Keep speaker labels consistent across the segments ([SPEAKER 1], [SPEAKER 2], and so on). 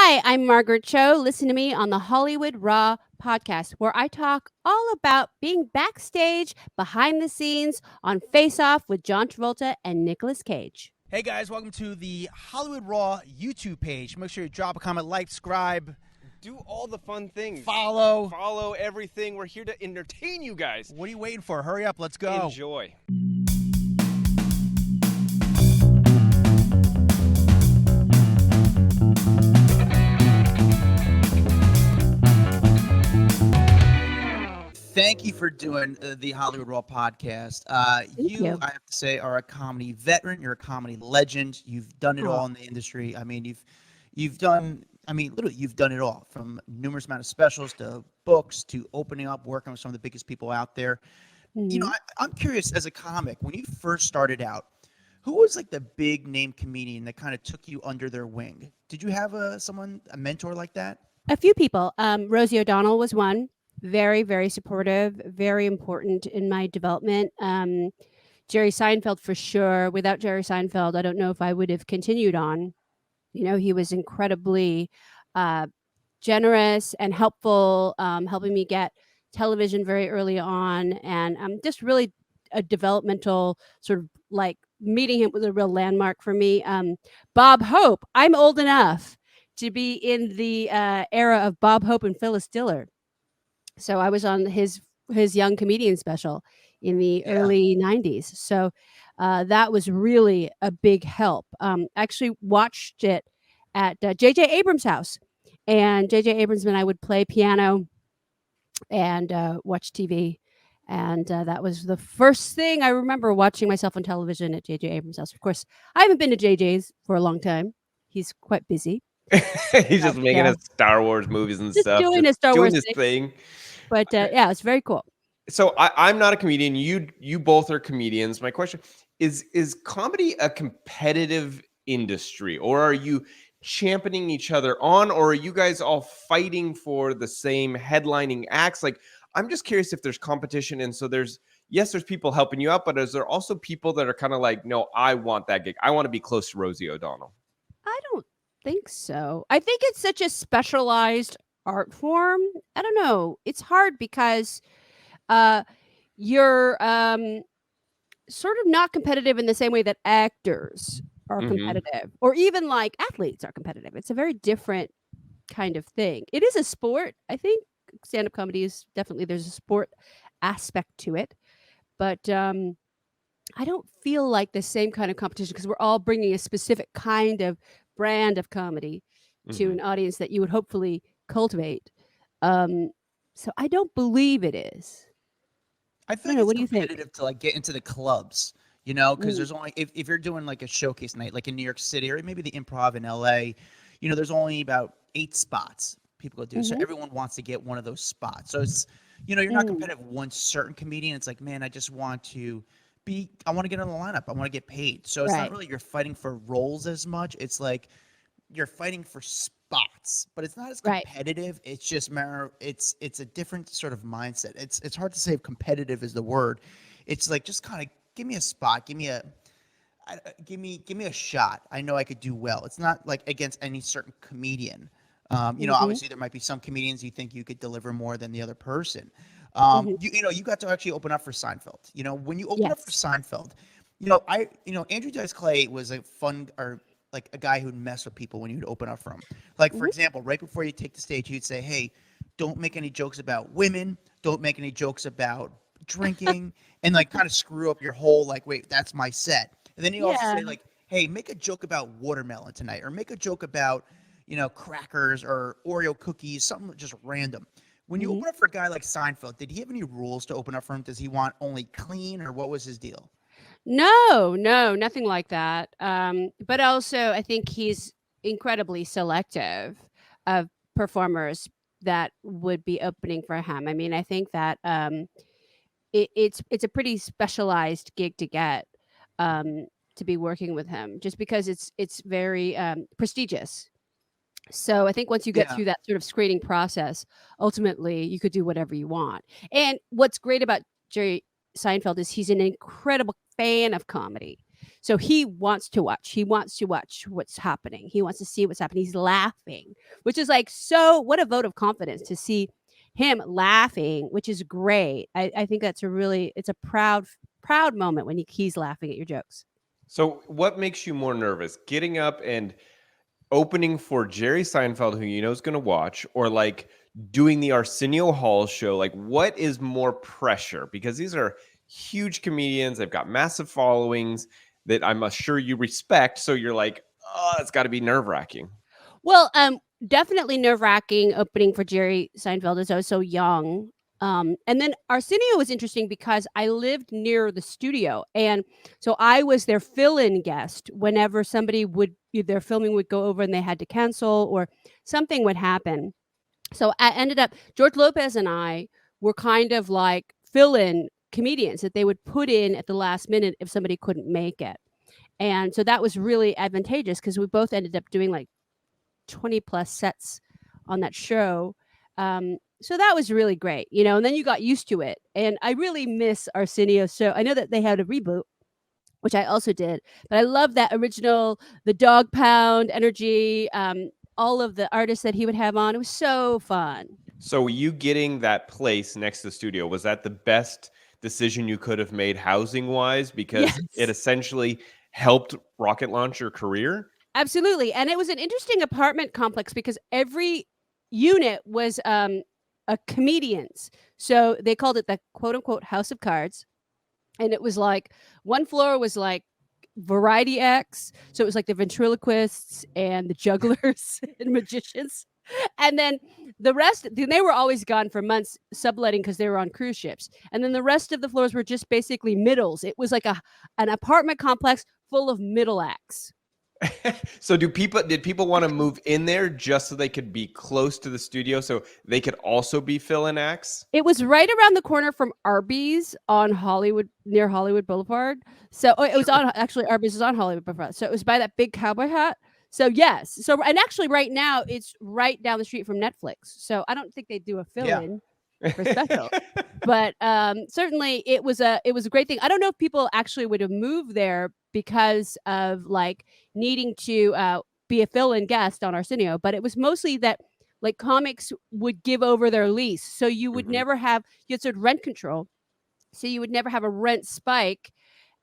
[SPEAKER 1] Hi, I'm Margaret Cho. Listen to me on the Hollywood Raw podcast, where I talk all about being backstage, behind the scenes, on Face Off with John Travolta and Nicolas Cage.
[SPEAKER 2] Hey guys, welcome to the Hollywood Raw YouTube page. Make sure you drop a comment, like, subscribe,
[SPEAKER 3] do all the fun things.
[SPEAKER 2] follow
[SPEAKER 3] everything. We're here to entertain you guys.
[SPEAKER 2] What are you waiting for? Hurry up, let's go.
[SPEAKER 3] Enjoy.
[SPEAKER 2] Thank you for doing the Hollywood Raw podcast. You, I have to say, are a comedy veteran. You're a comedy legend. You've done it all in the industry. I mean, you've done. I mean, literally, you've done it all, from numerous amount of specials to books to opening up, working with some of the biggest people out there.
[SPEAKER 1] Mm-hmm.
[SPEAKER 2] You know, I'm curious, as a comic, when you first started out, who was like the big name comedian that kind of took you under their wing? Did you have a mentor like that?
[SPEAKER 1] A few people. Rosie O'Donnell was one. Very, very supportive, very important in my development. Jerry Seinfeld, for sure. Without Jerry Seinfeld, I don't know if I would have continued on. You know, he was incredibly generous and helpful, helping me get television very early on. And just really a developmental sort of, like, meeting him was a real landmark for me. Bob Hope. I'm old enough to be in the era of Bob Hope and Phyllis Diller. So I was on his young comedian special in the early 90s. So that was really a big help. Actually watched it at J.J. Abrams' house. And J.J. Abrams and I would play piano and watch TV. And that was the first thing I remember, watching myself on television at J.J. Abrams' house. Of course, I haven't been to J.J.'s for a long time. He's quite busy.
[SPEAKER 3] He's just making his Star Wars movies and
[SPEAKER 1] just
[SPEAKER 3] stuff.
[SPEAKER 1] Doing his Star Wars
[SPEAKER 3] thing.
[SPEAKER 1] But yeah, it's very cool.
[SPEAKER 3] So I'm not a comedian. You both are comedians. My question is comedy a competitive industry, or are you championing each other on, or are you guys all fighting for the same headlining acts? Like, I'm just curious if there's competition. And so there's people helping you out, but is there also people that are kind of like, no, I want that gig. I want to be close to Rosie O'Donnell.
[SPEAKER 1] I don't think so. I think it's such a specialized art form. I don't know. It's hard because you're sort of not competitive in the same way that actors are competitive, or even like athletes are competitive. It's a very different kind of thing. It is a sport. I think stand-up comedy is definitely, there's a sport aspect to it, but I don't feel like the same kind of competition, because we're all bringing a specific kind of brand of comedy to an audience that you would hopefully cultivate. So I don't believe it is.
[SPEAKER 2] I think it's competitive to like get into the clubs, you know, because there's only, if you're doing like a showcase night, like in New York City or maybe the Improv in LA, you know, there's only about 8 spots people go do. So everyone wants to get one of those spots. So it's, you know, you're not competitive with one certain comedian. It's like, man, I just want to I want to get on the lineup. I want to get paid. So it's not really you're fighting for roles as much. It's like you're fighting for spots, but it's not as competitive. It's just it's a different sort of mindset. It's hard to say if competitive is the word. It's like, just kind of give me a spot, give me a shot. I know I could do well. It's not like against any certain comedian. You know, obviously there might be some comedians you think you could deliver more than the other person. You know, you got to actually open up for Seinfeld. You know, when you open up for Seinfeld, you know, Andrew Dice Clay was a fun, or like a guy who'd mess with people when you'd open up for him. Like, for example, right before you take the stage, he'd say, hey, don't make any jokes about women. Don't make any jokes about drinking, and like kind of screw up your whole, like, wait, that's my set. And then he also say, like, hey, make a joke about watermelon tonight, or make a joke about, you know, crackers or Oreo cookies, something just random. When you open up for a guy like Seinfeld, did he have any rules to open up for him? Does he want only clean, or what was his deal?
[SPEAKER 1] No, nothing like that. But also, I think he's incredibly selective of performers that would be opening for him. I mean, I think that it's a pretty specialized gig to get, to be working with him, just because it's very prestigious. So I think once you get through that sort of screening process, ultimately you could do whatever you want. And what's great about Jerry Seinfeld is he's an incredible fan of comedy. So he wants to watch. He wants to watch what's happening. He wants to see what's happening. He's laughing which is like, so what a vote of confidence to see him laughing, which is great. I think that's it's a proud moment when he's laughing at your jokes.
[SPEAKER 3] So what makes you more nervous, getting up and opening for Jerry Seinfeld, who you know is going to watch, or like doing the Arsenio Hall show? Like, what is more pressure? Because these are huge comedians. They've got massive followings that I'm sure you respect. So you're like, oh, it's got to be nerve-wracking.
[SPEAKER 1] Well, definitely nerve-wracking opening for Jerry Seinfeld as I was so young. And then Arsenio was interesting because I lived near the studio. And so I was their fill-in guest whenever their filming would go over and they had to cancel or something would happen. So I ended up, George Lopez and I were kind of like fill-in comedians that they would put in at the last minute if somebody couldn't make it. And so that was really advantageous because we both ended up doing like 20 plus sets on that show. So that was really great, and then you got used to it. And I really miss Arsenio's show. I know that they had a reboot, which I also did, but I love that original, the dog pound energy, all of the artists that he would have on. It was so fun.
[SPEAKER 3] So you getting that place next to the studio, was that the best decision you could have made housing wise? Because it essentially helped rocket launch your career?
[SPEAKER 1] Absolutely. And it was an interesting apartment complex because every unit was a comedian's. So they called it the quote unquote House of Cards. And it was like one floor was like Variety X. So it was like the ventriloquists and the jugglers and magicians. And then the rest, they were always gone for months subletting because they were on cruise ships. And then the rest of the floors were just basically middles. It was like an apartment complex full of middle acts.
[SPEAKER 3] So did people want to move in there just so they could be close to the studio so they could also be fill-in acts?
[SPEAKER 1] It was right around the corner from Arby's on near Hollywood Boulevard. So it was Arby's was on Hollywood Boulevard. So it was by that big cowboy hat. So yes. So, and actually right now it's right down the street from Netflix. So I don't think they do a fill-in for special, but certainly it was a great thing. I don't know if people actually would have moved there because of like needing to be a fill-in guest on Arsenio, but it was mostly that like comics would give over their lease, so you would never have, you had sort of rent control, so you would never have a rent spike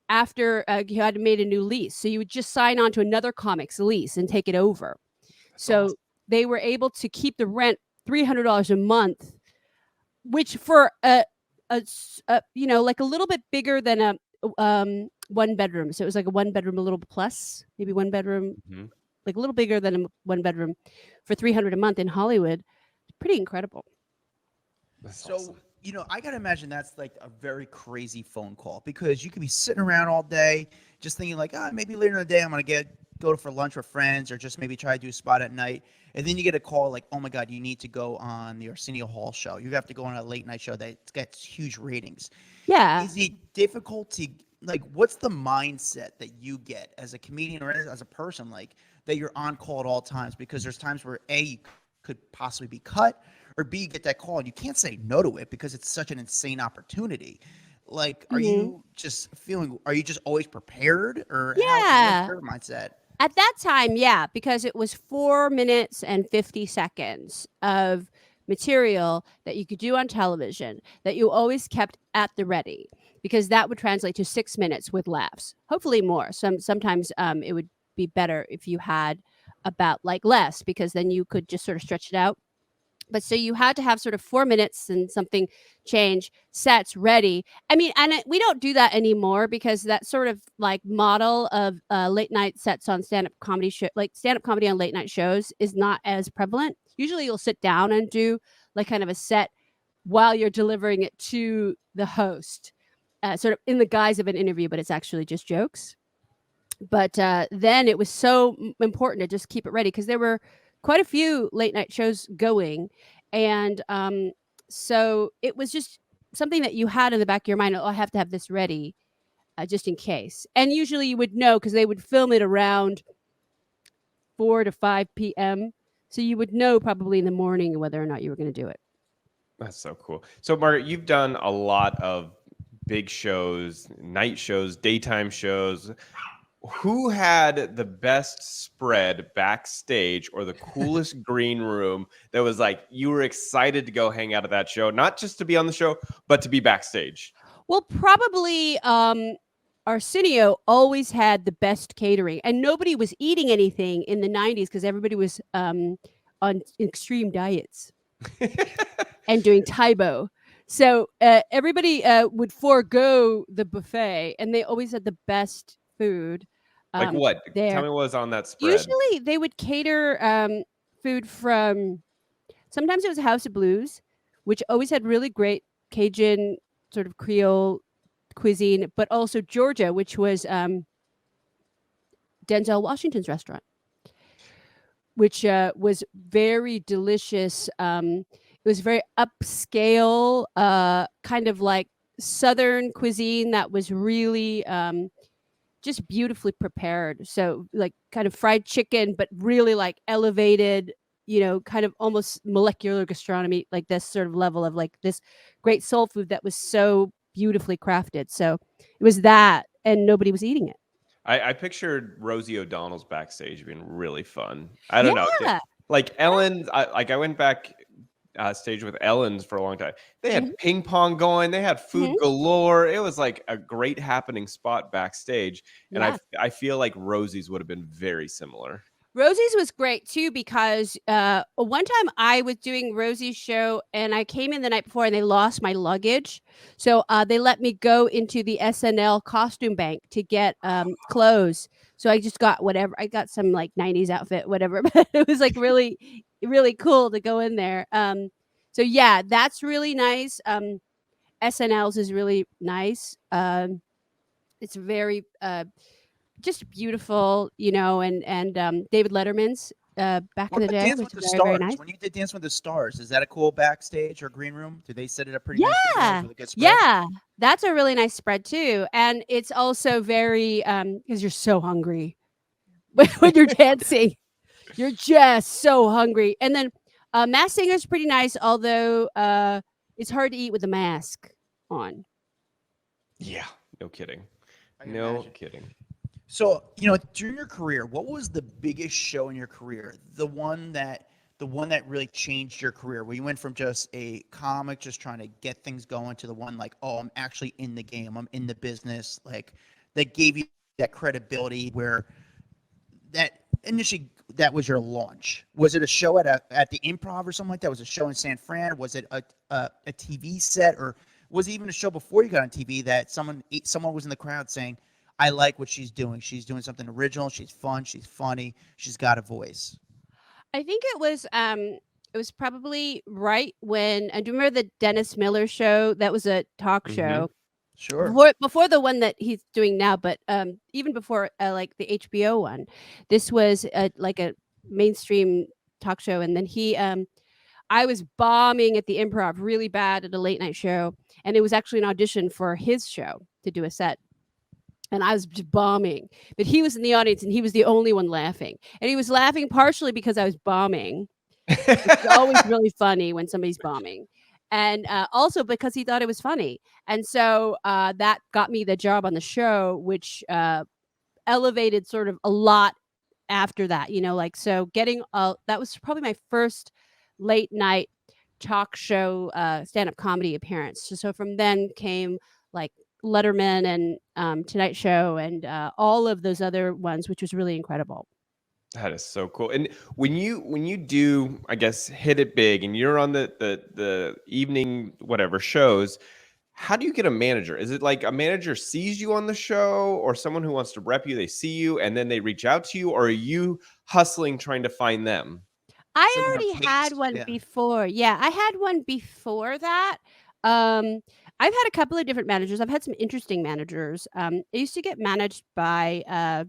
[SPEAKER 1] after you had made a new lease. So you would just sign on to another comic's lease and take it over. That's awesome. They were able to keep the rent $300 a month, which for like a little bit bigger than a one bedroom. So it was like a one bedroom, a little plus, maybe one bedroom, like a little bigger than a one bedroom for $300 a month in Hollywood. Pretty incredible.
[SPEAKER 2] That's awesome. I gotta imagine that's like a very crazy phone call because you could be sitting around all day just thinking like, maybe later in the day I'm gonna go for lunch with friends or just maybe try to do a spot at night. And then you get a call like, oh my God, you need to go on the Arsenio Hall show. You have to go on a late night show that gets huge ratings. Yeah. Is it difficult to, like, what's the mindset that you get as a comedian or as a person, like, that you're on call at all times? Because there's times where A, you could possibly be cut, or B, get that call and you can't say no to it because it's such an insane opportunity. Like, are you just always prepared, or what's your mindset?
[SPEAKER 1] At that time, yeah, because it was 4 minutes and 50 seconds of material that you could do on television that you always kept at the ready, because that would translate to 6 minutes with laughs, hopefully more. Sometimes it would be better if you had about like less, because then you could just sort of stretch it out. But so you had to have sort of 4 minutes and something change, sets ready. I mean, and we don't do that anymore because that sort of like model of late night sets on stand-up comedy like stand-up comedy on late night shows is not as prevalent. Usually you'll sit down and do like kind of a set while you're delivering it to the host, sort of in the guise of an interview, but it's actually just jokes. But then it was so important to just keep it ready because there were quite a few late night shows going. And so it was just something that you had in the back of your mind. Oh, I have to have this ready just in case. And usually you would know because they would film it around 4 to 5 p.m. So you would know probably in the morning whether or not you were going to do it.
[SPEAKER 3] That's so cool. So Margaret, you've done a lot of big shows, night shows, daytime shows. who had the best spread backstage or the coolest green room that was like you were excited to go hang out at that show, not just to be on the show, but to be backstage?
[SPEAKER 1] Well, probably Arsenio always had the best catering, and nobody was eating anything in the 90s because everybody was on extreme diets and doing Taibo. So everybody would forego the buffet, and they always had the best food.
[SPEAKER 3] Like what?
[SPEAKER 1] There.
[SPEAKER 3] Tell me what was on that spread.
[SPEAKER 1] Usually they would cater food from, sometimes it was House of Blues, which always had really great Cajun sort of Creole cuisine, but also Georgia, which was Denzel Washington's restaurant, which was very delicious. It was very upscale, kind of like Southern cuisine that was really just beautifully prepared. So like kind of fried chicken, but really like elevated, kind of almost molecular gastronomy, like this sort of level of like this great soul food that was so beautifully crafted. So it was that, and nobody was eating it.
[SPEAKER 3] I pictured Rosie O'Donnell's backstage being really fun. I don't know. Like Ellen, I went back stage with Ellen's for a long time. They had ping pong going. They had food galore. It was like a great happening spot backstage. And I feel like Rosie's would have been very similar.
[SPEAKER 1] Rosie's was great too, because one time I was doing Rosie's show and I came in the night before and they lost my luggage. So they let me go into the SNL costume bank to get clothes. So I just got whatever. I got some like 90s outfit, whatever. But it was like really, really cool to go in there. So yeah, that's really nice. SNL's is really nice. It's very just beautiful, and David Letterman's back in the day
[SPEAKER 2] Dance
[SPEAKER 1] was
[SPEAKER 2] with the
[SPEAKER 1] very,
[SPEAKER 2] Stars?
[SPEAKER 1] very nice.
[SPEAKER 2] When you did Dance with the Stars, is that a cool backstage or green room? Did they set it up pretty
[SPEAKER 1] Yeah,
[SPEAKER 2] nice? With a good spread?
[SPEAKER 1] yeah, that's a really nice spread too, and it's also very because you're so hungry when you're dancing, you're just so hungry. And then Masked Singer's pretty nice, although it's hard to eat with a mask on.
[SPEAKER 3] Yeah, no kidding. Kidding.
[SPEAKER 2] So, during your career, what was the biggest show in your career? The one that really changed your career, where you went from just a comic just trying to get things going to the one like, oh, I'm actually in the game, I'm in the business, like that gave you that credibility, where that initially that was your launch. Was it a show at the Improv or something like that? Was it a show in San Fran? Was it a TV set, or was it even a show before you got on TV that someone was in the crowd saying, I like what she's doing. She's doing something original. She's fun. She's funny. She's got a voice.
[SPEAKER 1] I think it was probably right when I do remember the Dennis Miller show. That was a talk show.
[SPEAKER 2] Sure.
[SPEAKER 1] Before the one that he's doing now, but even before like the HBO one, this was like a mainstream talk show. And then I was bombing at the Improv really bad at a late night show, and it was actually an audition for his show to do a set. And I was just bombing, but he was in the audience and he was the only one laughing. And he was laughing partially because I was bombing. It's always really funny when somebody's bombing. And also because he thought it was funny. And so that got me the job on the show, which elevated sort of a lot after that, so getting that was probably my first late night talk show stand-up comedy appearance. So from then came like Letterman and Tonight Show and all of those other ones, which was really incredible.
[SPEAKER 3] That is so cool. And when you do, I guess, hit it big and you're on the evening whatever shows, how do you get a manager? Is it like a manager sees you on the show, or someone who wants to rep you, they see you and then they reach out to you, or are you hustling trying to find them?
[SPEAKER 1] I already had one before. Yeah, I had one before that. I've had a couple of different managers. I've had some interesting managers. I used to get managed by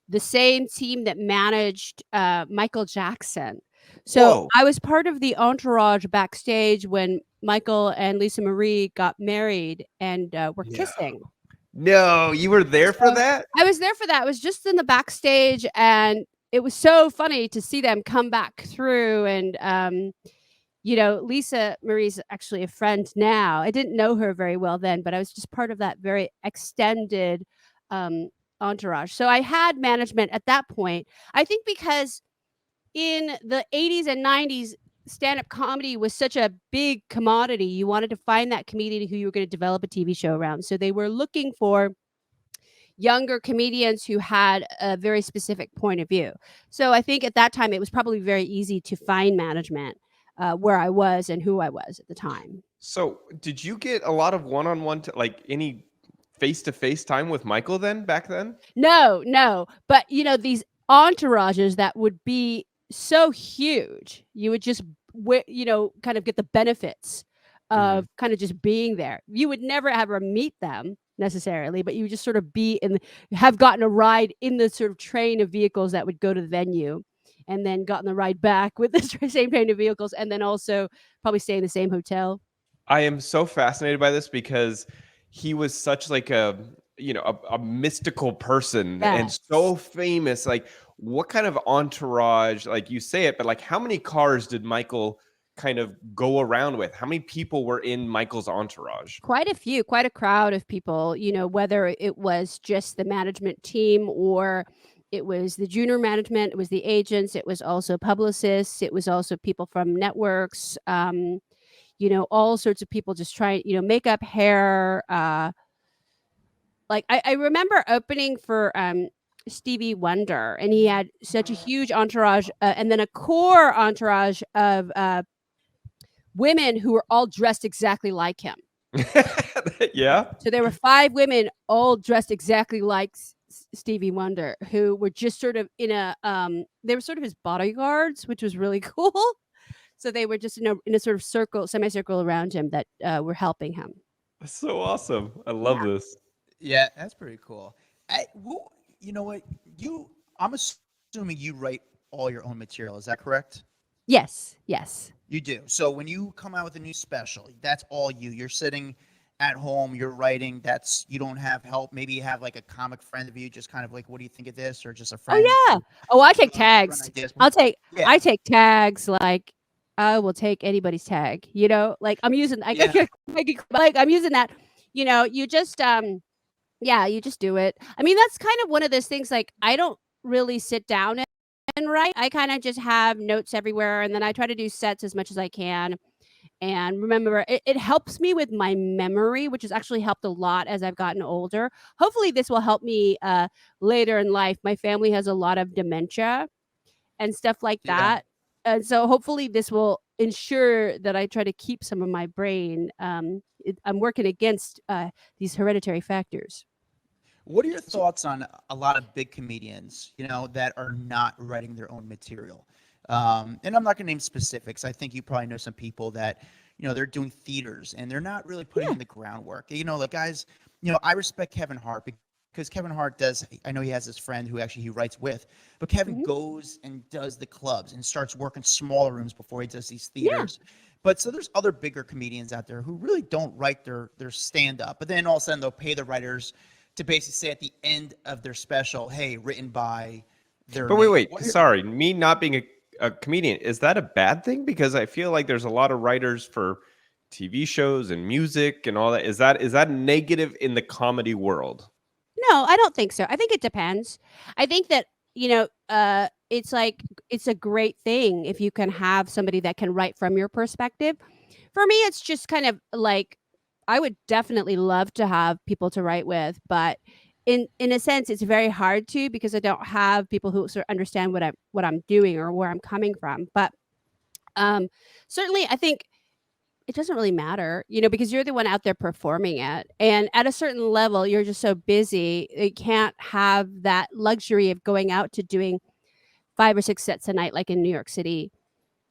[SPEAKER 1] the same team that managed Michael Jackson. So I was part of the Entourage backstage when Michael and Lisa Marie got married and were kissing.
[SPEAKER 3] No, you were there for that?
[SPEAKER 1] I was there for that. I was just in the backstage, and it was so funny to see them come back through. And Lisa Marie's actually a friend now. I didn't know her very well then, but I was just part of that very extended entourage. So I had management at that point. I think because in the 80s and 90s, stand-up comedy was such a big commodity. You wanted to find that comedian who you were going to develop a TV show around. So they were looking for younger comedians who had a very specific point of view. So I think at that time it was probably very easy to find management where I was and who I was at the time.
[SPEAKER 3] So did you get a lot of one-on-one, like any face-to-face time with Michael then back then?
[SPEAKER 1] No. But these entourages that would be so huge, you would just kind of get the benefits of kind of just being there. You would never ever meet them necessarily, but you would just sort of have gotten a ride in the sort of train of vehicles that would go to the venue, and then gotten the ride back with the same train of vehicles, and then also probably stay in the same hotel.
[SPEAKER 3] I am so fascinated by this because he was such like a mystical person and so famous. Like, what kind of entourage, like you say it, but like how many cars did Michael kind of go around with? How many people were in Michael's entourage?
[SPEAKER 1] Quite a few, quite a crowd of people, whether it was just the management team or it was the junior management, it was the agents, it was also publicists, it was also people from networks, all sorts of people just trying, makeup, hair. Like I remember opening for Stevie Wonder, and he had such a huge entourage, and then a core entourage of women who were all dressed exactly like him.
[SPEAKER 3] Yeah.
[SPEAKER 1] So there were 5 women all dressed exactly like Stevie Wonder, who were just sort of in a they were sort of his bodyguards, which was really cool. So they were just in a sort of semicircle around him that were helping him.
[SPEAKER 3] That's so awesome. I love this.
[SPEAKER 2] Yeah, that's pretty cool. You know what? I'm assuming you write all your own material. Is that correct?
[SPEAKER 1] Yes.
[SPEAKER 2] You do. So when you come out with a new special, that's all you. You're sitting at home, you're writing. You don't have help. Maybe you have like a comic friend of you, just kind of like, what do you think of this? Or just a friend.
[SPEAKER 1] Oh yeah. Oh, I take tags. I take tags. Like I will take anybody's tag. Like I'm using. I'm using that. You just you just do it. I mean, that's kind of one of those things. Like I don't really sit down and write. I kind of just have notes everywhere, and then I try to do sets as much as I can. And remember, it helps me with my memory, which has actually helped a lot as I've gotten older. Hopefully, this will help me later in life. My family has a lot of dementia and stuff like that. And so hopefully this will ensure that I try to keep some of my brain. I'm working against these hereditary factors.
[SPEAKER 2] What are your thoughts on a lot of big comedians, that are not writing their own material? And I'm not going to name specifics. I think you probably know some people that, they're doing theaters and they're not really putting in the groundwork. Like guys, I respect Kevin Hart because Kevin Hart I know he has this friend who actually he writes with, but Kevin goes and does the clubs and starts working smaller rooms before he does these theaters. But so there's other bigger comedians out there who really don't write their stand-up, but then all of a sudden they'll pay the writers to basically say at the end of their special, hey, written by their.
[SPEAKER 3] But wait. Sorry, me not being a comedian, is that a bad thing? Because I feel like there's a lot of writers for TV shows and music and all that. Is that negative in the comedy world?
[SPEAKER 1] No, I don't think so. I think it depends. I think that, it's a great thing if you can have somebody that can write from your perspective. For me, it's just kind of like, I would definitely love to have people to write with, but in a sense, it's very hard to, because I don't have people who sort of understand what I'm doing or where I'm coming from. But certainly, I think it doesn't really matter, because you're the one out there performing it. And at a certain level, you're just so busy, you can't have that luxury of going out to doing 5 or 6 sets a night, like in New York City,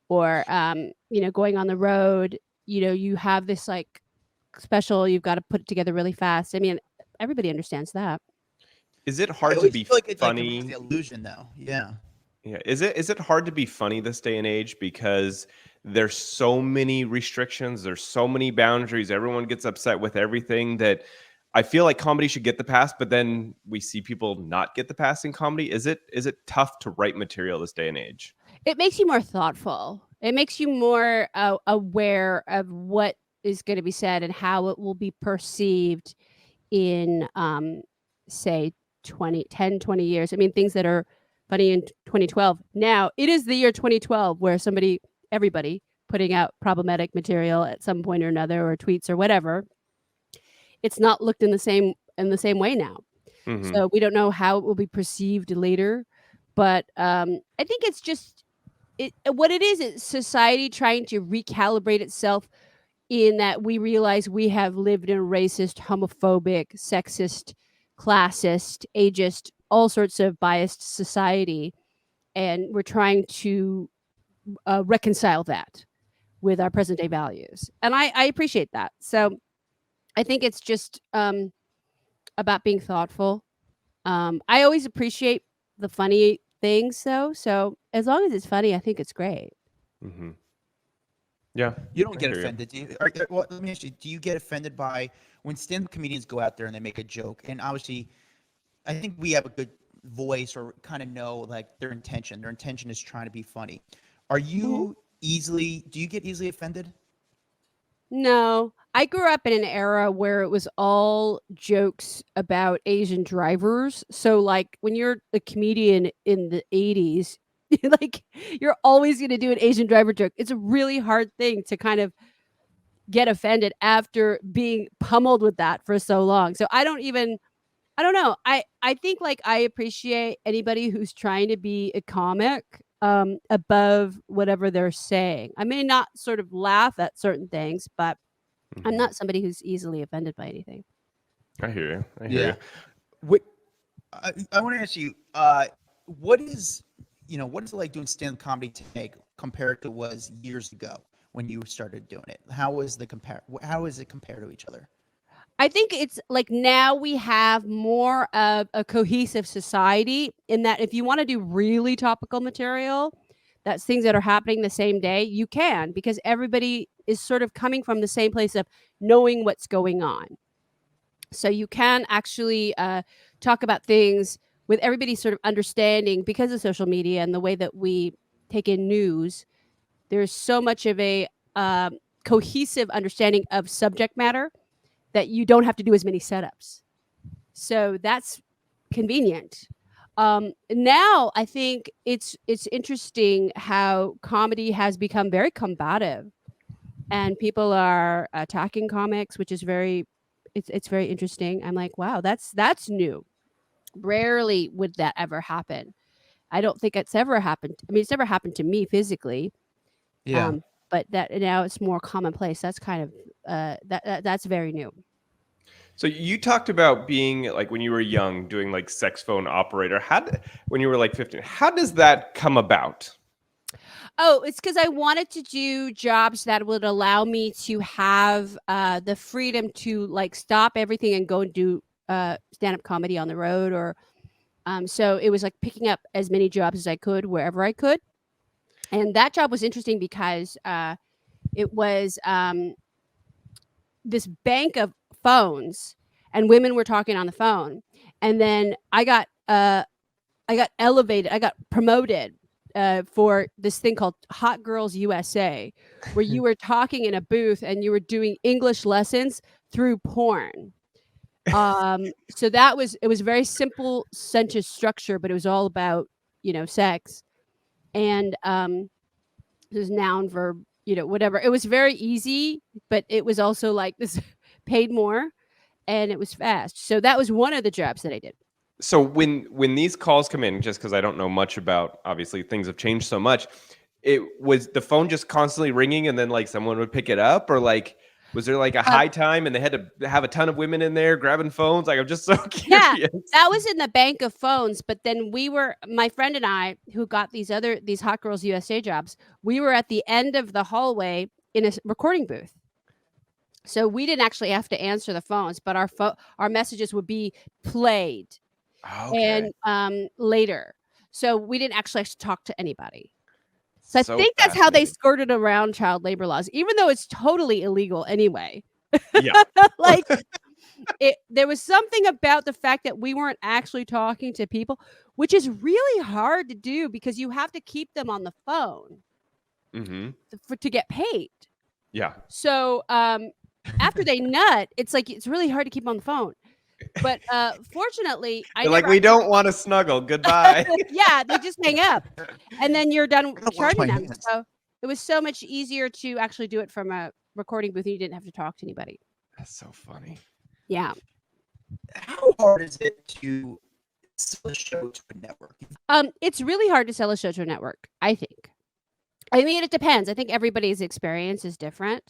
[SPEAKER 1] or going on the road. You have this like special, you've got to put it together really fast. I mean, everybody understands that.
[SPEAKER 3] Is it hard to be funny?
[SPEAKER 2] It's the illusion, though. Yeah.
[SPEAKER 3] Is it hard to be funny this day and age, because there's so many restrictions, there's so many boundaries, everyone gets upset with everything, that I feel like comedy should get the pass, but then we see people not get the pass in comedy. Is it tough to write material this day and age?
[SPEAKER 1] It makes you more thoughtful. It makes you more aware of what is going to be said and how it will be perceived in say 10, 20 years. I mean, things that are funny in 2012. Now, it is the year 2012 where everybody putting out problematic material at some point or another, or tweets or whatever. It's not looked in the same way now.
[SPEAKER 3] Mm-hmm.
[SPEAKER 1] So we don't know how it will be perceived later. But I think it's just what it is society trying to recalibrate itself, in that we realize we have lived in a racist, homophobic, sexist, classist, ageist, all sorts of biased society. And we're trying to reconcile that with our present day values. And I appreciate that. So I think it's just about being thoughtful. I always appreciate the funny things, though. So as long as it's funny, I think it's great.
[SPEAKER 3] Mm-hmm. Yeah.
[SPEAKER 2] You don't get offended, do you? Well, let me ask you, do you get offended by when stand-up comedians go out there and they make a joke? And obviously, I think we have a good voice, or kind of know like their intention. Their intention is trying to be funny. Are you do you get easily offended?
[SPEAKER 1] No, I grew up in an era where it was all jokes about Asian drivers. So like when you're a comedian in the 80s, like you're always going to do an Asian driver joke. It's a really hard thing to kind of get offended after being pummeled with that for so long. So I don't know. I think like I appreciate anybody who's trying to be a comic above whatever they're saying. I may not sort of laugh at certain things, but I'm not somebody who's easily offended by anything.
[SPEAKER 3] I hear you. I hear you.
[SPEAKER 2] What I want to ask you, what is it like doing stand-up comedy today compared to was years ago when you started doing it? How is it compared to each other?
[SPEAKER 1] I think it's like now we have more of a cohesive society, in that if you want to do really topical material, that's things that are happening the same day, you can, because everybody is sort of coming from the same place of knowing what's going on. So you can actually talk about things with everybody sort of understanding, because of social media and the way that we take in news. There's so much of a cohesive understanding of subject matter that you don't have to do as many setups. So that's convenient. Now I think it's interesting how comedy has become very combative, and people are attacking comics, which is it's very interesting. I'm like, wow, that's new. Rarely would that ever happen. I don't think it's ever happened. I mean, it's never happened to me physically.
[SPEAKER 2] Yeah.
[SPEAKER 1] But that now it's more commonplace. That's kind of that's very new.
[SPEAKER 3] So you talked about being like when you were young doing like sex phone operator. When you were like 15, how does that come about?
[SPEAKER 1] Oh, it's because I wanted to do jobs that would allow me to have the freedom to like stop everything and go and do stand-up comedy on the road, or so it was like picking up as many jobs as I could wherever I could. And that job was interesting because it was this bank of phones, and women were talking on the phone. And then I got elevated. I got promoted for this thing called Hot Girls USA, where you were talking in a booth and you were doing English lessons through porn. So it was very simple sentence structure, but it was all about, sex. And there's noun, verb, whatever. It was very easy, but it was also like this paid more, and it was fast. So that was one of the jobs that I did.
[SPEAKER 3] So when these calls come in, just because I don't know much about, obviously things have changed so much, it was the phone just constantly ringing and then like someone would pick it up, or like was there like a high time and they had to have a ton of women in there grabbing phones? Like I'm just so curious.
[SPEAKER 1] Yeah, that was in the bank of phones. But then my friend and I, who got these Hot Girls USA jobs, we were at the end of the hallway in a recording booth. So we didn't actually have to answer the phones, but our messages would be played.
[SPEAKER 3] Okay.
[SPEAKER 1] And later. So we didn't actually have to talk to anybody. So I think that's how they
[SPEAKER 3] fascinating.
[SPEAKER 1] skirted around child labor laws, even though it's totally illegal anyway.
[SPEAKER 3] Yeah.
[SPEAKER 1] Like there was something about the fact that we weren't actually talking to people, which is really hard to do because you have to keep them on the phone to get paid.
[SPEAKER 3] Yeah.
[SPEAKER 1] So after they nut, it's like it's really hard to keep them on the phone. But fortunately, I
[SPEAKER 3] They're
[SPEAKER 1] never
[SPEAKER 3] like, we don't want to snuggle. Goodbye.
[SPEAKER 1] yeah, they just hang up, and then you're done
[SPEAKER 2] I'm gonna wash
[SPEAKER 1] charging
[SPEAKER 2] my
[SPEAKER 1] them.
[SPEAKER 2] hands.
[SPEAKER 1] So it was so much easier to actually do it from a recording booth, and you didn't have to talk to anybody.
[SPEAKER 3] That's so funny.
[SPEAKER 1] Yeah.
[SPEAKER 2] How hard is it to sell a show to a network?
[SPEAKER 1] It's really hard to sell a show to a network, I think. I mean, it depends. I think everybody's experience is different.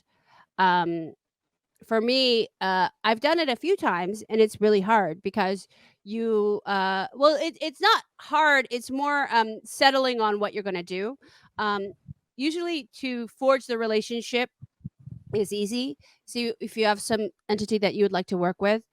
[SPEAKER 1] For me, I've done it a few times, and it's really hard because it's not hard. It's more settling on what you're going to do. Usually, to forge the relationship is easy. So if you have some entity that you would like to work with,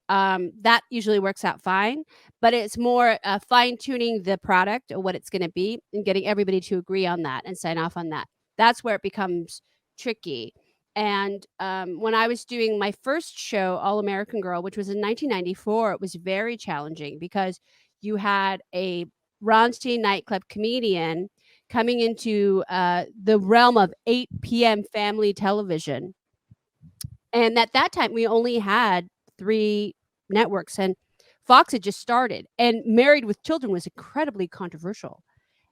[SPEAKER 1] that usually works out fine. But it's more fine tuning the product or what it's going to be and getting everybody to agree on that and sign off on that. That's where it becomes tricky. And when I was doing my first show, All American Girl, which was in 1994, it was very challenging because you had a raunchy nightclub comedian coming into the realm of 8 p.m. family television. And at that time, we only had 3 networks, and Fox had just started. And Married with Children was incredibly controversial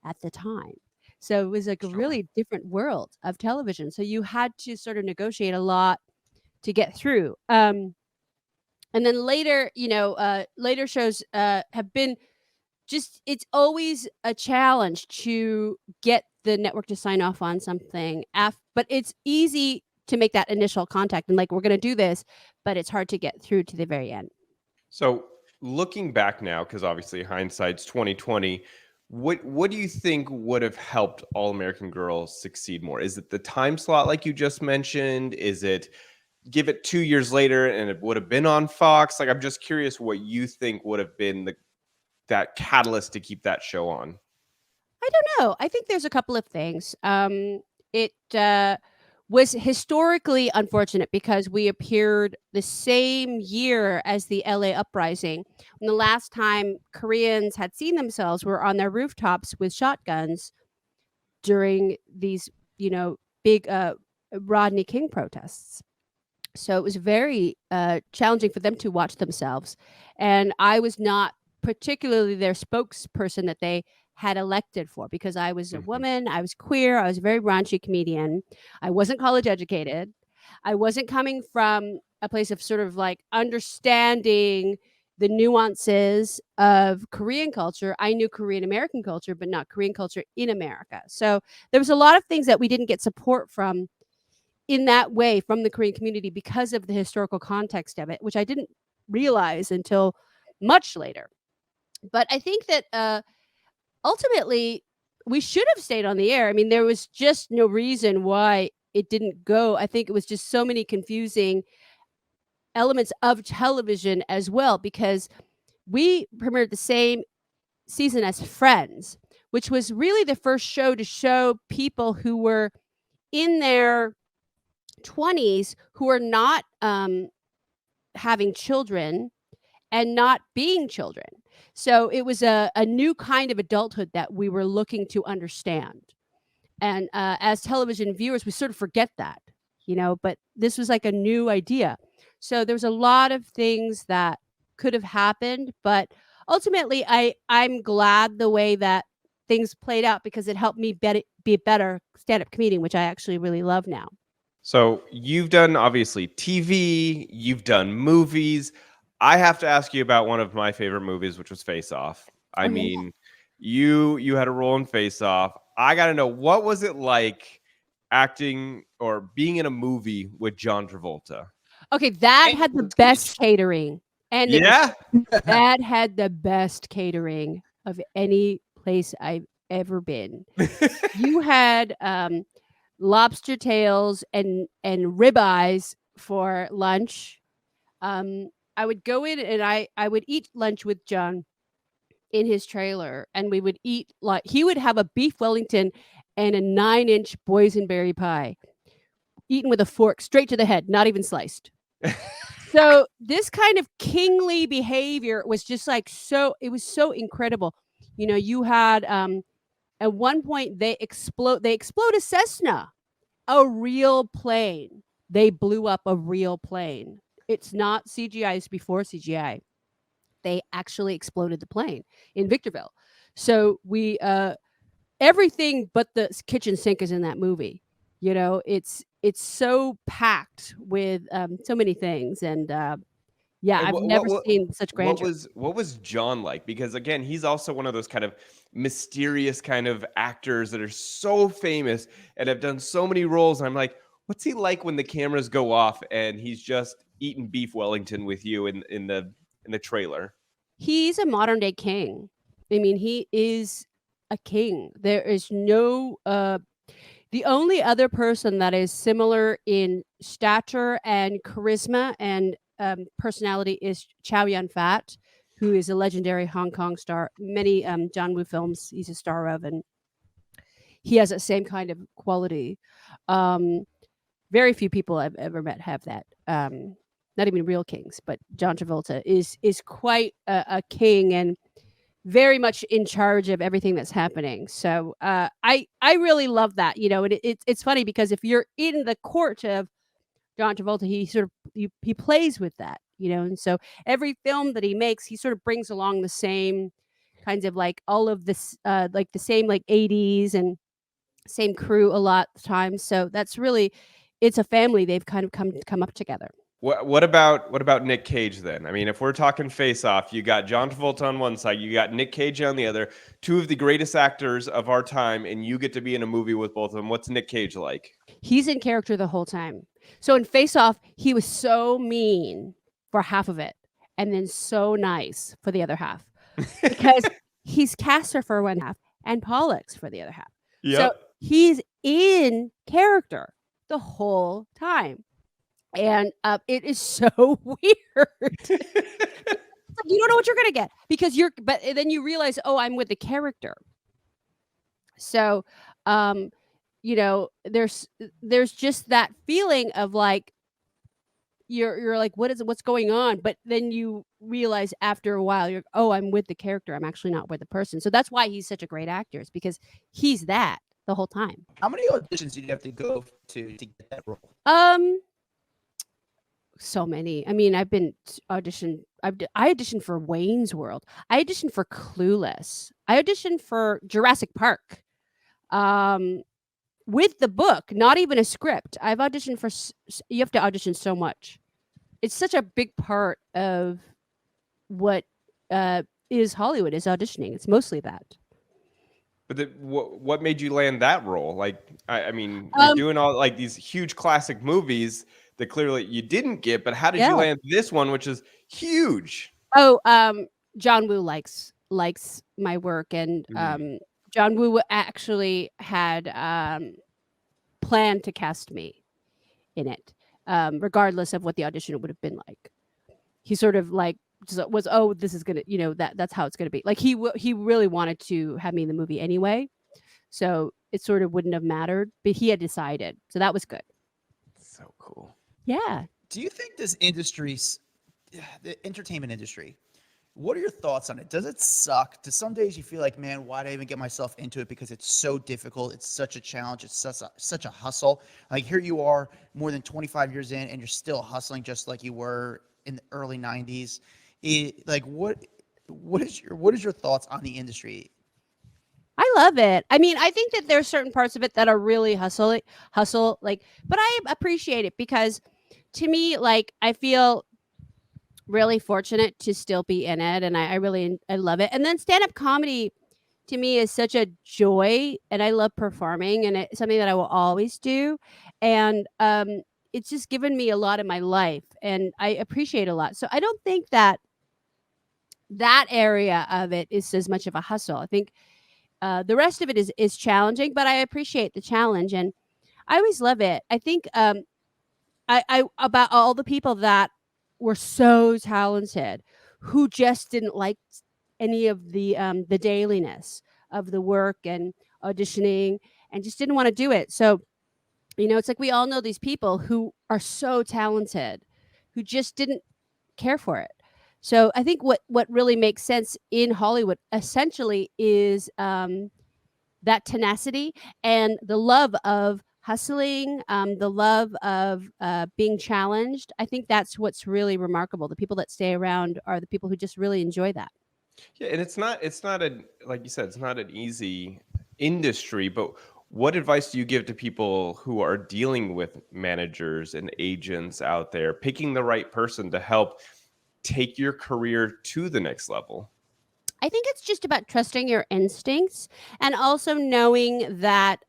[SPEAKER 1] at the time. So it was like a really different world of television. So you had to sort of negotiate a lot to get through. And then later, later shows have been just, it's always a challenge to get the network to sign off on something. But it's easy to make that initial contact and like, we're going to do this, but it's hard to get through to the very end.
[SPEAKER 3] So looking back now, because obviously hindsight's 2020, what do you think would have helped All American Girl succeed more? Is it the time slot like you just mentioned? Is it give it 2 years later and it would have been on Fox? Like, I'm just curious what you think would have been that catalyst to keep that show on.
[SPEAKER 1] I don't know. I think there's a couple of things. It was historically unfortunate because we appeared the same year as the LA uprising. And the last time Koreans had seen themselves were on their rooftops with shotguns during these, big Rodney King protests. So it was very challenging for them to watch themselves. And I was not particularly their spokesperson that they had elected for because I was a woman, I was queer, I was a very raunchy comedian. I wasn't college educated. I wasn't coming from a place of sort of like understanding the nuances of Korean culture. I knew Korean American culture, but not Korean culture in America. So there was a lot of things that we didn't get support from in that way from the Korean community because of the historical context of it, which I didn't realize until much later. But I think that ultimately we should have stayed on the air. I mean, there was just no reason why it didn't go. I think it was just so many confusing elements of television as well, because we premiered the same season as Friends, which was really the first show to show people who were in their 20s who are not having children and not being children. So it was a new kind of adulthood that we were looking to understand. And as television viewers, we sort of forget that, but this was like a new idea. So there was a lot of things that could have happened, but ultimately I'm glad the way that things played out because it helped me be a better stand-up comedian, which I actually really love now.
[SPEAKER 3] So you've done obviously TV, you've done movies. I have to ask you about one of my favorite movies, which was Face Off. I mean, you had a role in Face Off. I got to know, what was it like acting or being in a movie with John Travolta?
[SPEAKER 1] Okay, that had the best catering. And that had the best catering of any place I've ever been. You had lobster tails and ribeyes for lunch. I would go in and I would eat lunch with John in his trailer, and we would eat like he would have a beef Wellington and a 9-inch boysenberry pie, eaten with a fork straight to the head, not even sliced. So this kind of kingly behavior was just like it was so incredible. You had at one point they explode a Cessna, a real plane. They blew up a real plane it's not CGI. It's before CGI. They actually exploded the plane in Victorville. So we everything but the kitchen sink is in that movie. You know, it's so packed with so many things, and yeah,
[SPEAKER 3] And
[SPEAKER 1] I've never seen such grandeur.
[SPEAKER 3] what was John like? Because again, he's also one of those kind of mysterious kind of actors that are so famous and have done so many roles. And I'm like, what's he like when the cameras go off and he's just eating beef Wellington with you in the trailer?
[SPEAKER 1] He's a modern day king. I mean, he is a king. There is no the only other person that is similar in stature and charisma and personality is Chow Yun-fat, who is a legendary Hong Kong star. Many John Woo films he's a star of, and he has that same kind of quality. Um, Very few people I've ever met have that. Not even real kings, but John Travolta is quite a king and very much in charge of everything that's happening. So I really love that, you know. And it's funny because if you're in the court of John Travolta, he sort of he plays with that, you know. And so every film that he makes, he sort of brings along the same kinds of like all of this like the same like 80s and same crew a lot of times. So that's really it's a family. They've kind of come up together.
[SPEAKER 3] What about Nick Cage then? I mean, if we're talking Face Off, you got John Travolta on one side, you got Nick Cage on the other, two of the greatest actors of our time, and you get to be in a movie with both of them. What's Nick Cage like?
[SPEAKER 1] He's in character the whole time. So in Face Off, he was so mean for half of it, and then so nice for the other half, because he's Castor for one half and Pollux for the other half.
[SPEAKER 3] Yep.
[SPEAKER 1] So he's in character the whole time. And it is so weird. It's like you don't know what you're gonna get because but then you realize, oh, I'm with the character. So, you know, there's just that feeling of like you're like, what's going on? But then you realize after a while, I'm with the character. I'm actually not with the person. So that's why he's such a great actor, is because he's that the whole time.
[SPEAKER 2] How many auditions did you have to go to get that role?
[SPEAKER 1] So many. I mean, I've been auditioned. I auditioned for Wayne's World. I auditioned for Clueless. I auditioned for Jurassic Park. With the book, not even a script. I've auditioned for. You have to audition so much. It's such a big part of what is Hollywood, is auditioning. It's mostly that.
[SPEAKER 3] But what made you land that role? Like, I mean, you're doing all like these huge classic movies that clearly you didn't get, but how did you land this one, which is huge?
[SPEAKER 1] Oh, John Woo likes my work, and John Woo actually had planned to cast me in it, regardless of what the audition would have been like. He sort of like was, oh, this is gonna, you know, that's how it's gonna be. Like he really wanted to have me in the movie anyway, so it sort of wouldn't have mattered. But he had decided, so that was good.
[SPEAKER 3] So cool.
[SPEAKER 1] Yeah.
[SPEAKER 2] Do you think this industry, the entertainment industry, what are your thoughts on it? Does it suck? Do some days you feel like, man, why did I even get myself into it? Because it's so difficult. It's such a challenge. It's such a hustle. Like here you are more than 25 years in and you're still hustling just like you were in the early 90s. Like what is your thoughts on the industry?
[SPEAKER 1] I love it. I mean, I think that there's certain parts of it that are really hustle, like, but I appreciate it because to me, like, I feel really fortunate to still be in it, and I love it. And then stand-up comedy to me is such a joy, and I love performing, and it's something that I will always do. And it's just given me a lot in my life, and I appreciate a lot. So I don't think that area of it is as much of a hustle. I think the rest of it is challenging, but I appreciate the challenge, and I always love it. I think I about all the people that were so talented who just didn't like any of the dailiness of the work and auditioning and just didn't want to do it. So, you know, it's like we all know these people who are so talented who just didn't care for it. So I think what really makes sense in Hollywood essentially is that tenacity and the love of hustling, the love of being challenged. I think that's what's really remarkable. The people that stay around are the people who just really enjoy that.
[SPEAKER 3] Yeah, and it's not a, like you said, it's not an easy industry, but what advice do you give to people who are dealing with managers and agents out there, picking the right person to help take your career to the next level?
[SPEAKER 1] I think it's just about trusting your instincts and also knowing that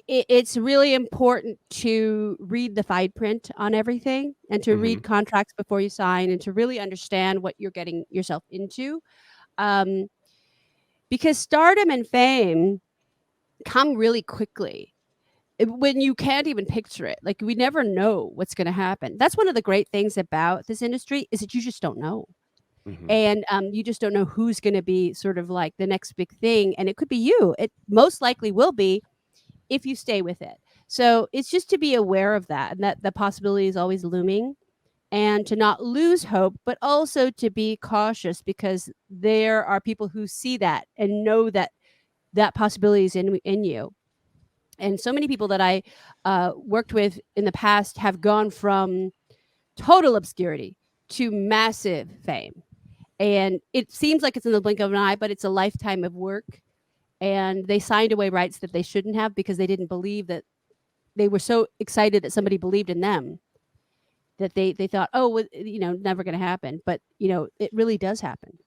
[SPEAKER 1] it's really important to read the fine print on everything and to
[SPEAKER 3] Hmm.
[SPEAKER 1] read contracts before you sign and to really understand what you're getting yourself into. Um, because stardom and fame come really quickly when you can't even picture it. Like we never know what's going to happen. That's one of the great things about this industry is that you just don't know.
[SPEAKER 3] Hmm.
[SPEAKER 1] And you just don't know who's going to be sort of like the next big thing. And it could be you. It most likely will be if you stay with it. So it's just to be aware of that and that the possibility is always looming and to not lose hope, but also to be cautious because there are people who see that and know that that possibility is in you. And so many people that I worked with in the past have gone from total obscurity to massive fame. And it seems like it's in the blink of an eye, but it's a lifetime of work. And they signed away rights that they shouldn't have because they didn't believe that they were so excited that somebody believed in them that they thought, oh, well, never going to happen. But, it really does happen.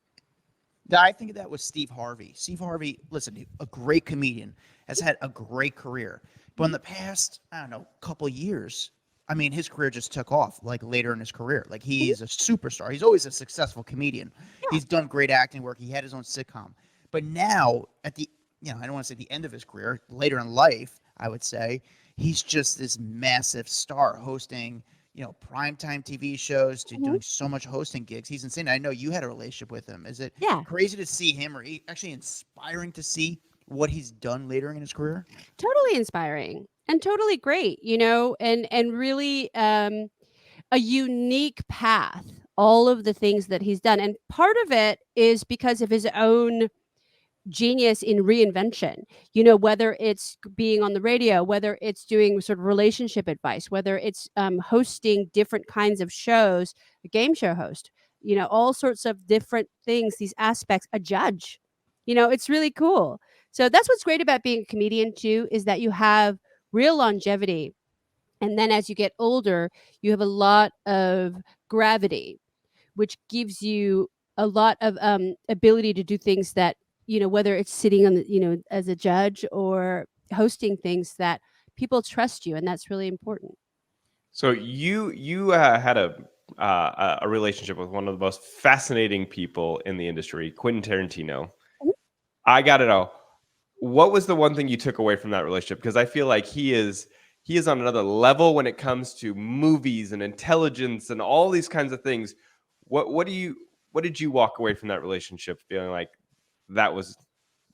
[SPEAKER 2] I think that was Steve Harvey. Steve Harvey, listen, a great comedian, has had a great career. But in the past, I don't know, couple years, I mean, his career just took off, like later in his career. Like he's a superstar. He's always a successful comedian.
[SPEAKER 1] Yeah.
[SPEAKER 2] He's done great acting work. He had his own sitcom. But now, at the, I don't want to say the end of his career, later in life, I would say, he's just this massive star hosting, primetime TV shows to doing so much hosting gigs. He's insane. I know you had a relationship with him. Is it crazy to see him or actually inspiring to see what he's done later in his career?
[SPEAKER 1] Totally inspiring and totally great, and really a unique path, all of the things that he's done. And part of it is because of his own genius in reinvention, whether it's being on the radio, whether it's doing sort of relationship advice, whether it's hosting different kinds of shows, a game show host, all sorts of different things, these aspects, a judge, it's really cool. So that's what's great about being a comedian too, is that you have real longevity. And then as you get older, you have a lot of gravity, which gives you a lot of ability to do things that, whether it's sitting on the, as a judge or hosting things that people trust you. And that's really important.
[SPEAKER 3] So you had a relationship with one of the most fascinating people in the industry, Quentin Tarantino.
[SPEAKER 1] Mhm.
[SPEAKER 3] I got to know, what was the one thing you took away from that relationship? Because I feel like he is on another level when it comes to movies and intelligence and all these kinds of things. What did you walk away from that relationship feeling like that was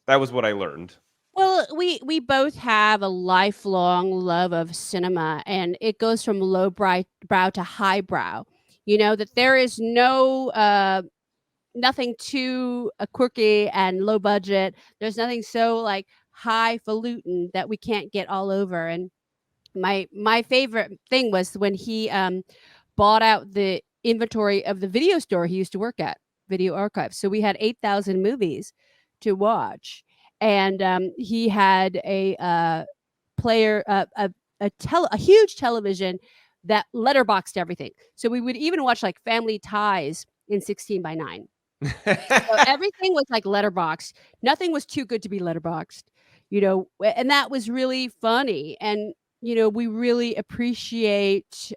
[SPEAKER 3] what I learned?
[SPEAKER 1] Well, we both have a lifelong love of cinema, and it goes from low brow to highbrow. That there is no nothing too quirky and low budget. There's nothing so like highfalutin that we can't get all over. And my favorite thing was when he bought out the inventory of the video store he used to work at, Video Archive. So we had 8,000 movies to watch, and he had a player, a huge television that letterboxed everything. So we would even watch like Family Ties in 16:9. So everything was like letterboxed. Nothing was too good to be letterboxed, and that was really funny. And we really appreciate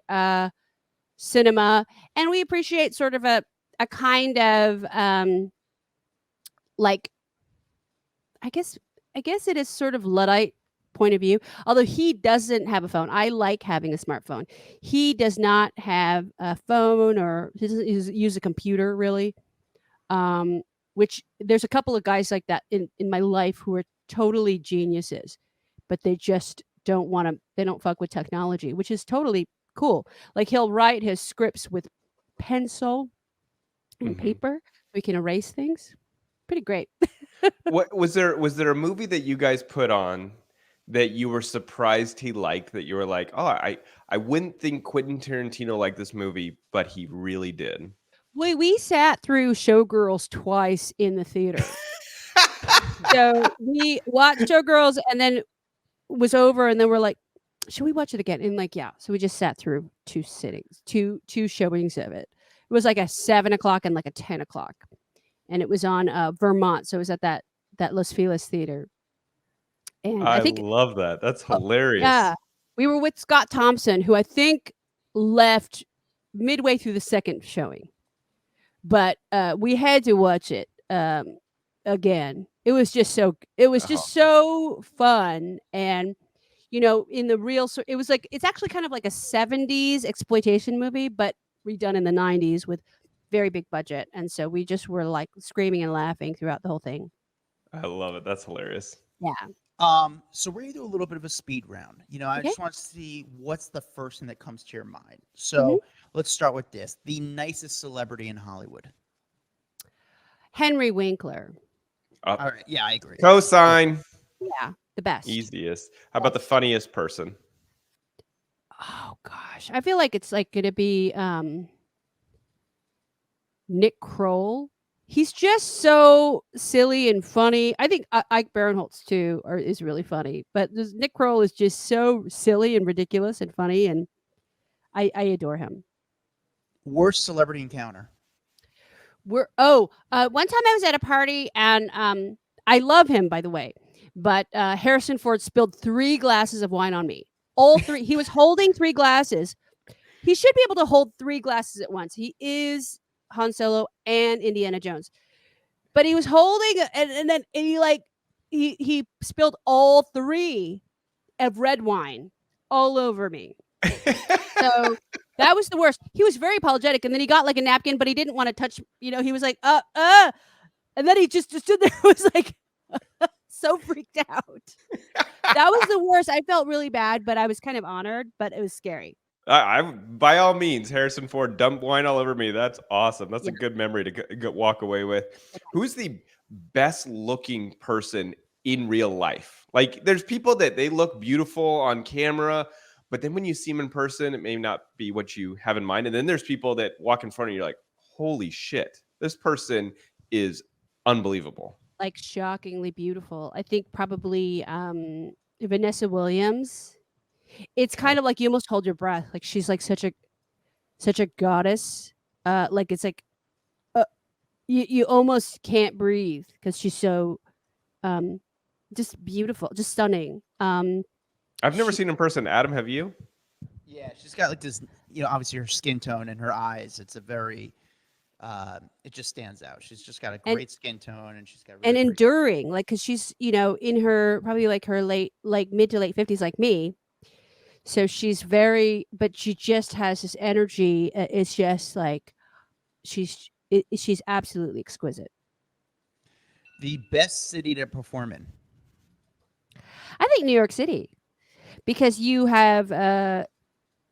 [SPEAKER 1] cinema, and we appreciate sort of a kind of like I guess it is sort of Luddite point of view. Although he doesn't have a phone, I like having a smartphone. He does not have a phone, or he doesn't use a computer really. Which there's a couple of guys like that in my life who are totally geniuses, but they just they don't fuck with technology, which is totally cool. Like he'll write his scripts with pencil and paper so he can erase things. Pretty great.
[SPEAKER 3] What was there a movie that you guys put on that you were surprised he liked, that you were like, oh, I wouldn't think Quentin Tarantino liked this movie, but he really did?
[SPEAKER 1] We sat through Showgirls twice in the theater. So we watched Showgirls and then was over, and then we're like, should we watch it again? And like, yeah. So we just sat through two showings of it. It was like a 7:00 and like a 10:00, and it was on Vermont. So it was at that Los Feliz theater. And I
[SPEAKER 3] I
[SPEAKER 1] think,
[SPEAKER 3] love that. That's hilarious.
[SPEAKER 1] yeah, we were with Scott Thompson, who I think left midway through the second showing, but we had to watch it again. It was just so fun. And in the real, it was like, it's actually kind of like a 70s exploitation movie, but redone in the 90s with very big budget. And so we just were like screaming and laughing throughout the whole thing.
[SPEAKER 3] I love it. That's hilarious.
[SPEAKER 1] Yeah.
[SPEAKER 2] So we're gonna do a little bit of a speed round. I
[SPEAKER 1] Okay.
[SPEAKER 2] just want to see what's the first thing that comes to your mind. So let's start with this: the nicest celebrity in Hollywood.
[SPEAKER 1] Henry Winkler.
[SPEAKER 2] All right, yeah, I agree.
[SPEAKER 3] Cosign.
[SPEAKER 1] Yeah, the best.
[SPEAKER 3] Easiest. How about the funniest person?
[SPEAKER 1] Oh gosh, I feel like it's like gonna be Nick Kroll. He's just so silly and funny. I think Ike Barinholtz too is really funny, but Nick Kroll is just so silly and ridiculous and funny, and I adore him.
[SPEAKER 2] Worst celebrity encounter.
[SPEAKER 1] One time I was at a party, and I love him, by the way, but Harrison Ford spilled 3 glasses of wine on me. All 3. He was holding 3 glasses. He should be able to hold 3 glasses at once. He is Han Solo and Indiana Jones, but he was holding, and then he spilled all 3 of red wine all over me. So that was the worst. He was very apologetic, and then he got like a napkin, but he didn't want to touch. He was like, and then he just stood there. Was like so freaked out. That was the worst. I felt really bad, but I was kind of honored. But it was scary.
[SPEAKER 3] I by all means, Harrison Ford dumped wine all over me. That's awesome. That's a good memory to walk away with. Who's the best looking person in real life? Like, there's people that they look beautiful on camera, but then when you see them in person, it may not be what you have in mind. And then there's people that walk in front of you, you're like, holy shit, this person is unbelievable.
[SPEAKER 1] Like shockingly beautiful. I think probably Vanessa Williams. It's kind of like you almost hold your breath. Like she's like such a goddess. Like it's like you almost can't breathe because she's so just beautiful, just stunning.
[SPEAKER 3] I've never seen in person. Adam, have you?
[SPEAKER 2] Yeah, she's got like this, obviously her skin tone and her eyes. It's a very, it just stands out. She's just got a great skin tone, and she's got really
[SPEAKER 1] and enduring, like, because she's in her probably like her mid to late 50s, like me. So she's but she just has this energy. It's just like she's absolutely exquisite.
[SPEAKER 2] The best city to perform in.
[SPEAKER 1] I think New York City, because you have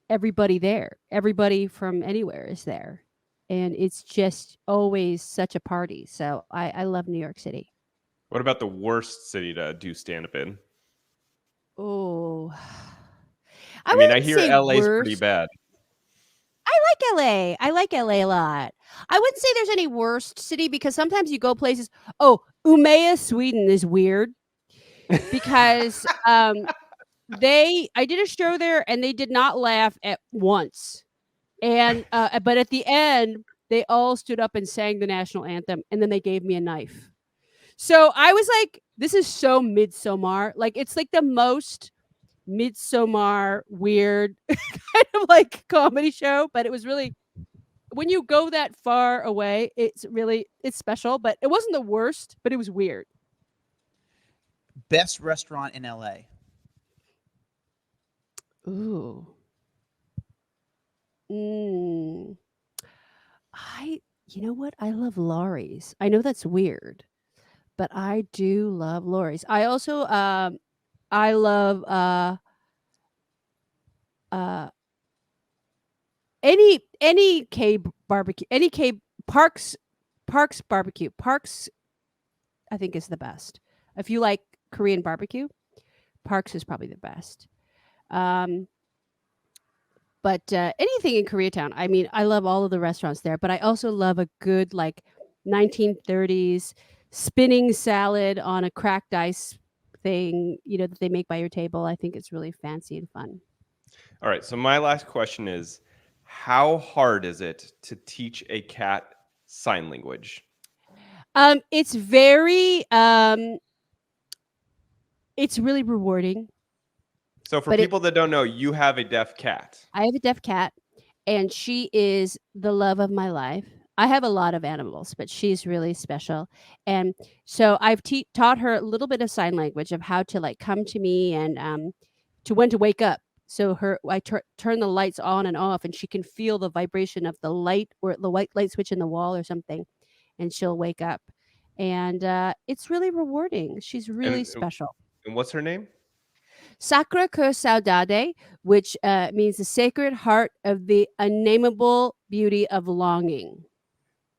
[SPEAKER 1] everybody there. Everybody from anywhere is there, and it's just always such a party. So I love New York City.
[SPEAKER 3] What about the worst city to do stand-up in?
[SPEAKER 1] Oh,
[SPEAKER 3] I hear LA's pretty bad.
[SPEAKER 1] I like LA a lot. I wouldn't say there's any worst city, because sometimes you go places. Oh, Umeå, Sweden is weird because I did a show there and they did not laugh at once. And but at the end they all stood up and sang the national anthem, and then they gave me a knife. So I was like, this is so Midsommar. Like, it's like the most Midsommar weird kind of like comedy show, but it was really, when you go that far away, it's special. But it wasn't the worst, but it was weird.
[SPEAKER 2] Best restaurant in LA.
[SPEAKER 1] Ooh. You know what? I love Laurie's. I know that's weird, but I do love Laurie's. I also I love any K barbecue, any K Parks barbecue. Parks, I think, is the best. If you like Korean barbecue, Parks is probably the best. But anything in Koreatown, I mean, I love all of the restaurants there, but I also love a good, like, 1930s spinning salad on a cracked ice thing, that they make by your table. I think it's really fancy and fun.
[SPEAKER 3] All right. So my last question is, how hard is it to teach a cat sign language?
[SPEAKER 1] It's very, it's really rewarding.
[SPEAKER 3] So for people that don't know, you have a deaf cat.
[SPEAKER 1] I have a deaf cat, and she is the love of my life. I have a lot of animals, but she's really special. And so I've taught her a little bit of sign language of how to, like, come to me and to when to wake up. So I turn the lights on and off, and she can feel the vibration of the light or the white light switch in the wall or something, and she'll wake up. And it's really rewarding. She's really special.
[SPEAKER 3] And what's her name?
[SPEAKER 1] Sacra Cœur Saudade, which means the sacred heart of the unnameable beauty of longing.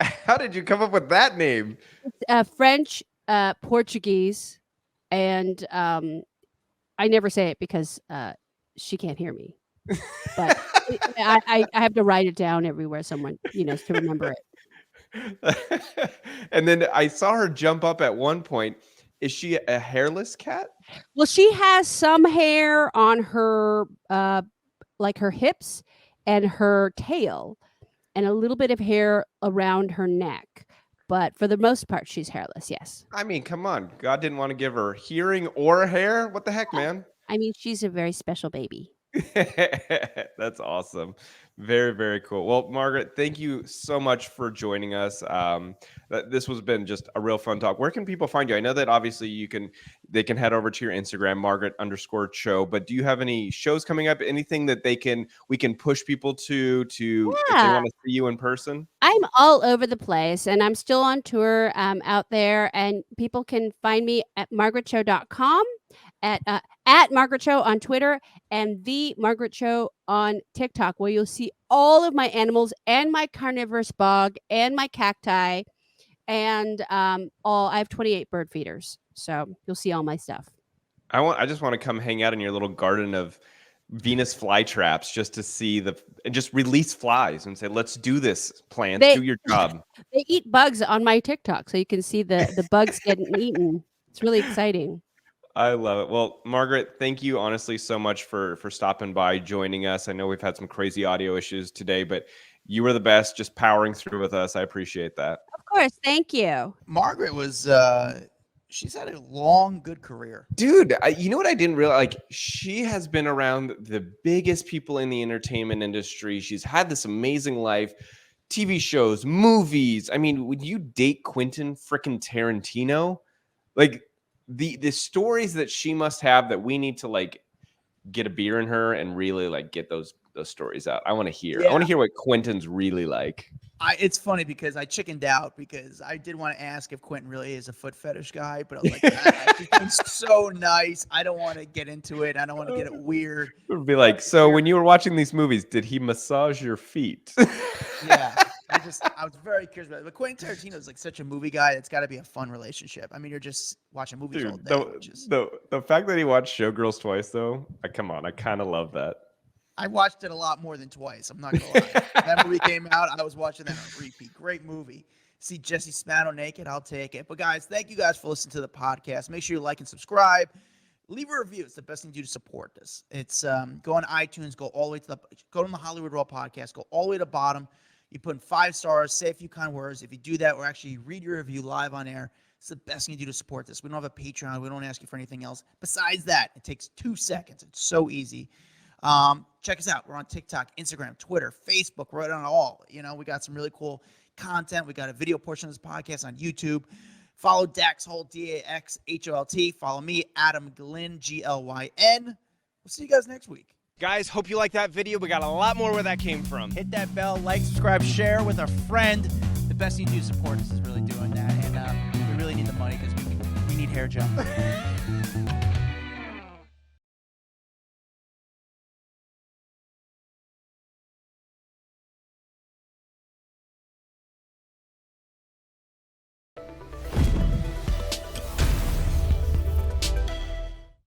[SPEAKER 3] How did you come up with that name?
[SPEAKER 1] It's French, Portuguese, and I never say it because she can't hear me. But I have to write it down everywhere, someone, to remember it.
[SPEAKER 3] And then I saw her jump up at one point. Is she a hairless cat?
[SPEAKER 1] Well, she has some hair on her, like her hips and her tail, and a little bit of hair around her neck. But for the most part, she's hairless, yes.
[SPEAKER 3] I mean, come on. God didn't want to give her hearing or hair? What the heck, man?
[SPEAKER 1] I mean, she's a very special baby.
[SPEAKER 3] That's awesome. Very, very cool. Well, Margaret, thank you so much for joining us. This has been just a real fun talk. Where can people find you? I know that obviously they can head over to your Instagram, Margaret_Cho, but do you have any shows coming up? Anything that we can push people to if they want to see you in person?
[SPEAKER 1] I'm all over the place, and I'm still on tour out there, and people can find me at margaretcho.com, at Margaret Cho on Twitter, and the Margaret Cho on TikTok, where you'll see all of my animals and my carnivorous bog and my cacti, and I have 28 bird feeders, so you'll see all my stuff.
[SPEAKER 3] I just want to come hang out in your little garden of Venus flytraps just to see and just release flies and say, let's do this, plants, do your job.
[SPEAKER 1] They eat bugs on my TikTok, so you can see the bugs getting eaten. It's really exciting.
[SPEAKER 3] I love it. Well, Margaret, thank you honestly so much for stopping by, joining us. I know we've had some crazy audio issues today, but you were the best, just powering through with us. I appreciate that.
[SPEAKER 1] Of course. Thank you.
[SPEAKER 2] Margaret was, she's had a long, good career.
[SPEAKER 3] Dude, you know what I didn't realize? Like, she has been around the biggest people in the entertainment industry. She's had this amazing life, TV shows, movies. I mean, would you date Quentin frickin' Tarantino? Like, the stories that she must have that we need to, like, get a beer in her and really, like, get those stories out. I want to hear. I want to hear what Quentin's really like.
[SPEAKER 2] It's funny because I chickened out because I did want to ask if Quentin really is a foot fetish guy, but I was like, it's so nice. I don't want to get into it. I don't want to get it weird.
[SPEAKER 3] It would be like, so when you were watching these movies, did he massage your feet?
[SPEAKER 2] Yeah. I was very curious about it. But Quentin Tarantino is like such a movie guy. It's got to be a fun relationship. I mean, you're just watching movies all day.
[SPEAKER 3] The fact that he watched Showgirls twice, though, come on, I kind of love that.
[SPEAKER 2] I watched it a lot more than twice. I'm not going to lie. That movie came out. I was watching that on repeat. Great movie. See Jesse Spano naked. I'll take it. But guys, thank you guys for listening to the podcast. Make sure you like and subscribe. Leave a review. It's the best thing to do to support this. It's go on iTunes, go all the way to go to the Hollywood Raw podcast, go all the way to the bottom. You put in 5 stars, say a few kind words. If you do that, we'll actually read your review live on air. It's the best thing to do to support this. We don't have a Patreon. We don't ask you for anything else. Besides that, it takes 2 seconds. It's so easy. Check us out. We're on TikTok, Instagram, Twitter, Facebook. We're right on all. We got some really cool content. We got a video portion of this podcast on YouTube. Follow Dax Holt, DAXHOLT. Follow me, Adam Glyn, GLYN. We'll see you guys next week.
[SPEAKER 4] Guys, hope you liked that video. We got a lot more where that came from.
[SPEAKER 2] Hit that bell, like, subscribe, share with a friend. The best thing you do to support us is really doing that. And we really need the money because we need hair gel.